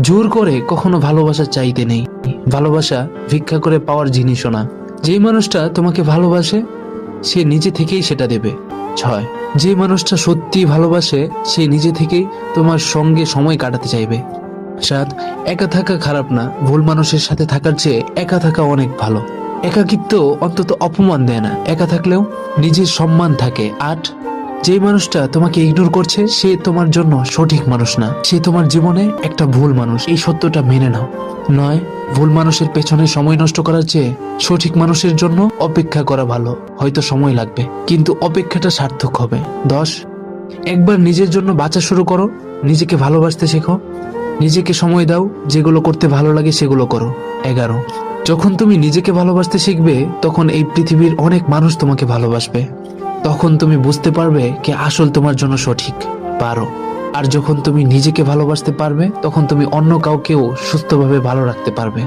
জোর করে কখনো ভালোবাসা চাইতে নেই। ভালোবাসা ভিক্ষা করে পাওয়ার জিনিসও না। যে মানুষটা তোমাকে ভালোবাসে সে নিজে থেকেই সেটা দেবে। 6, যে মানুষটা সত্যি ভালোবাসে সে নিজে থেকেই তোমার সঙ্গে সময় কাটাতে চাইবে। 7, একা থাকা খারাপ না, ভুল মানুষের সাথে থাকার চেয়ে একা থাকা অনেক ভালো। একাকিত্ব অন্তত অপমান দেয় না, একা থাকলেও নিজের সম্মান থাকে। 8, যে মানুষটা তোমাকে ইগনোর করছে সে তোমার জন্য সঠিক মানুষ না, সে তোমার জীবনে একটা ভুল মানুষ, এই সত্যটা মেনে নাও। 9, ভুল মানুষের পেছনে সময় নষ্ট করার চেয়ে সঠিক মানুষের জন্য অপেক্ষা করা ভালো। হয়তো সময় লাগবে কিন্তু অপেক্ষাটা সার্থক হবে। 10, একবার নিজের জন্য বাঁচা শুরু করো, নিজেকে ভালোবাসতে শেখো, নিজেকে সময় দাও, যেগুলো করতে ভালো লাগে সেগুলো করো। 11, যখন তুমি নিজেকে ভালোবাসতে শিখবে তখন এই পৃথিবীর অনেক মানুষ তোমাকে ভালোবাসবে। তখন তুমি বুঝতে পারবে কে আসল তোমার জন্য সঠিক। 12, আর যখন তুমি নিজেকে ভালোবাসতে পারবে তখন তুমি অন্য কাউকেও সুস্থভাবে ভালো রাখতে পারবে।